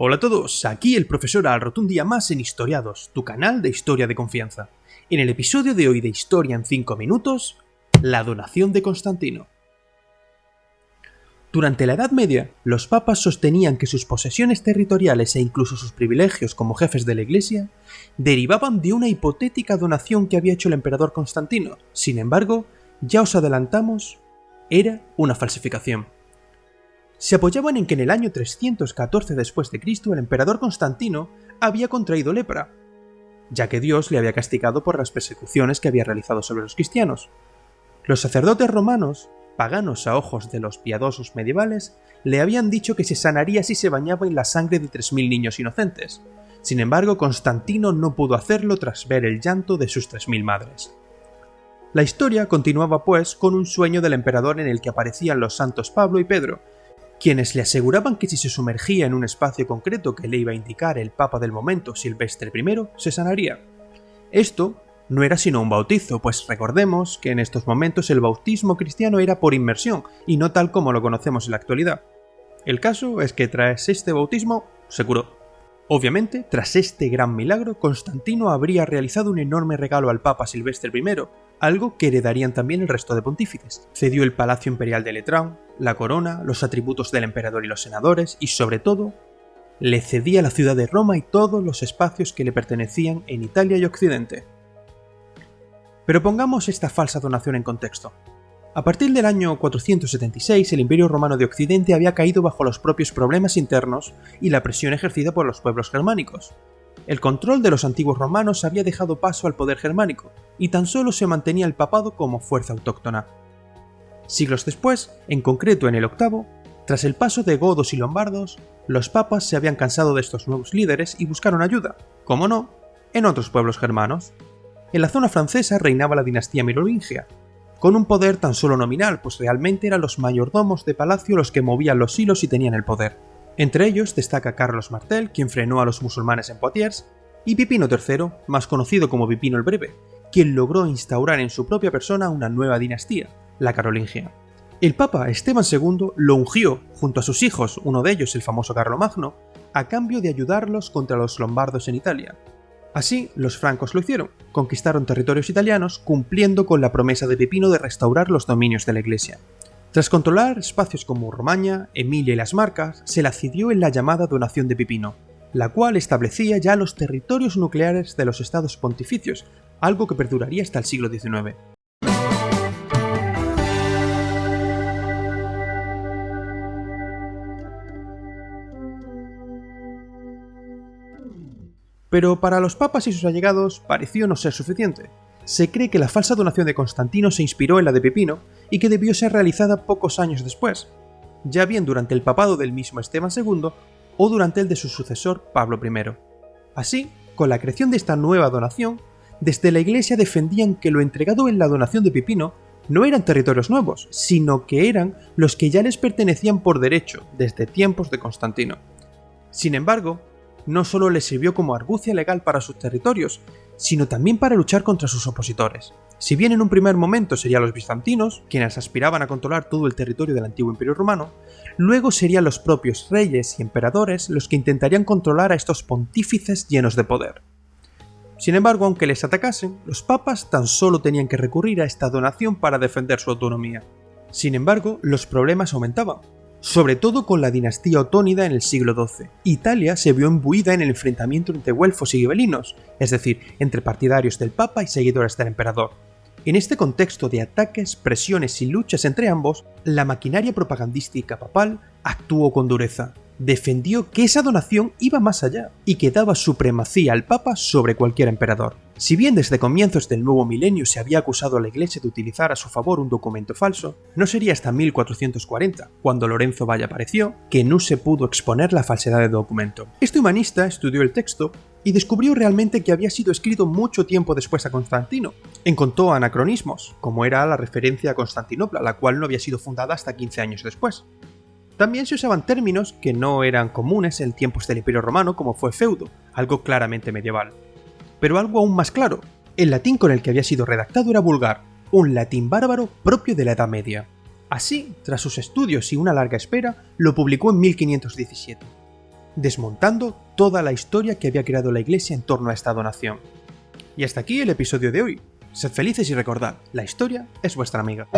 Hola a todos, aquí el profesor Alrot un día más en Historiados, tu canal de historia de confianza. En el episodio de hoy de Historia en 5 minutos, la donación de Constantino. Durante la Edad Media, los papas sostenían que sus posesiones territoriales e incluso sus privilegios como jefes de la Iglesia derivaban de una hipotética donación que había hecho el emperador Constantino. Sin embargo, ya os adelantamos, era una falsificación. Se apoyaban en que en el año 314 después de Cristo el emperador Constantino había contraído lepra, ya que Dios le había castigado por las persecuciones que había realizado sobre los cristianos. Los sacerdotes romanos, paganos a ojos de los piadosos medievales, le habían dicho que se sanaría si se bañaba en la sangre de 3000 niños inocentes. Sin embargo, Constantino no pudo hacerlo tras ver el llanto de sus 3000 madres. La historia continuaba pues con un sueño del emperador en el que aparecían los santos Pablo y Pedro, quienes le aseguraban que si se sumergía en un espacio concreto que le iba a indicar el papa del momento, Silvestre I, se sanaría. Esto no era sino un bautizo, pues recordemos que en estos momentos el bautismo cristiano era por inmersión y no tal como lo conocemos en la actualidad. El caso es que tras este bautismo se curó. Obviamente, tras este gran milagro, Constantino habría realizado un enorme regalo al papa Silvestre I, algo que heredarían también el resto de pontífices. Cedió el palacio imperial de Letrán, la corona, los atributos del emperador y los senadores, y sobre todo, le cedía la ciudad de Roma y todos los espacios que le pertenecían en Italia y Occidente. Pero pongamos esta falsa donación en contexto. A partir del año 476, el Imperio Romano de Occidente había caído bajo los propios problemas internos y la presión ejercida por los pueblos germánicos. El control de los antiguos romanos había dejado paso al poder germánico, y tan solo se mantenía el papado como fuerza autóctona. Siglos después, en concreto en el VIII, tras el paso de godos y lombardos, los papas se habían cansado de estos nuevos líderes y buscaron ayuda, como no, en otros pueblos germanos. En la zona francesa reinaba la dinastía merovingia, con un poder tan solo nominal, pues realmente eran los mayordomos de palacio los que movían los hilos y tenían el poder. Entre ellos destaca Carlos Martel, quien frenó a los musulmanes en Poitiers, y Pipino III, más conocido como Pipino el Breve, quien logró instaurar en su propia persona una nueva dinastía, la carolingia. El papa Esteban II lo ungió, junto a sus hijos, uno de ellos el famoso Carlomagno, a cambio de ayudarlos contra los lombardos en Italia. Así, los francos lo hicieron, conquistaron territorios italianos cumpliendo con la promesa de Pipino de restaurar los dominios de la Iglesia. Tras controlar espacios como Romaña, Emilia y las Marcas, se la cedió en la llamada donación de Pipino, la cual establecía ya los territorios nucleares de los estados pontificios, algo que perduraría hasta el siglo XIX. Pero para los papas y sus allegados pareció no ser suficiente. Se cree que la falsa donación de Constantino se inspiró en la de Pipino y que debió ser realizada pocos años después, ya bien durante el papado del mismo Esteban II o durante el de su sucesor Pablo I. Así, con la creación de esta nueva donación, desde la Iglesia defendían que lo entregado en la donación de Pipino no eran territorios nuevos, sino que eran los que ya les pertenecían por derecho desde tiempos de Constantino. Sin embargo, no solo les sirvió como argucia legal para sus territorios, sino también para luchar contra sus opositores. Si bien en un primer momento serían los bizantinos, quienes aspiraban a controlar todo el territorio del antiguo Imperio Romano, luego serían los propios reyes y emperadores los que intentarían controlar a estos pontífices llenos de poder. Sin embargo, aunque les atacasen, los papas tan solo tenían que recurrir a esta donación para defender su autonomía. Sin embargo, los problemas aumentaban, sobre todo con la dinastía otónida en el siglo XII. Italia se vio imbuida en el enfrentamiento entre güelfos y gibelinos, es decir, entre partidarios del papa y seguidores del emperador. En este contexto de ataques, presiones y luchas entre ambos, la maquinaria propagandística papal actuó con dureza. Defendió que esa donación iba más allá y que daba supremacía al papa sobre cualquier emperador. Si bien desde comienzos del nuevo milenio se había acusado a la Iglesia de utilizar a su favor un documento falso, no sería hasta 1440, cuando Lorenzo Valla apareció, que no se pudo exponer la falsedad del documento. Este humanista estudió el texto y descubrió realmente que había sido escrito mucho tiempo después a Constantino. Encontró anacronismos, como era la referencia a Constantinopla, la cual no había sido fundada hasta 15 años después. También se usaban términos que no eran comunes en tiempos del Imperio Romano, como fue feudo, algo claramente medieval. Pero algo aún más claro, el latín con el que había sido redactado era vulgar, un latín bárbaro propio de la Edad Media. Así, tras sus estudios y una larga espera, lo publicó en 1517. desmontando toda la historia que había creado la Iglesia en torno a esta donación. Y hasta aquí el episodio de hoy. Sed felices y recordad, la historia es vuestra amiga.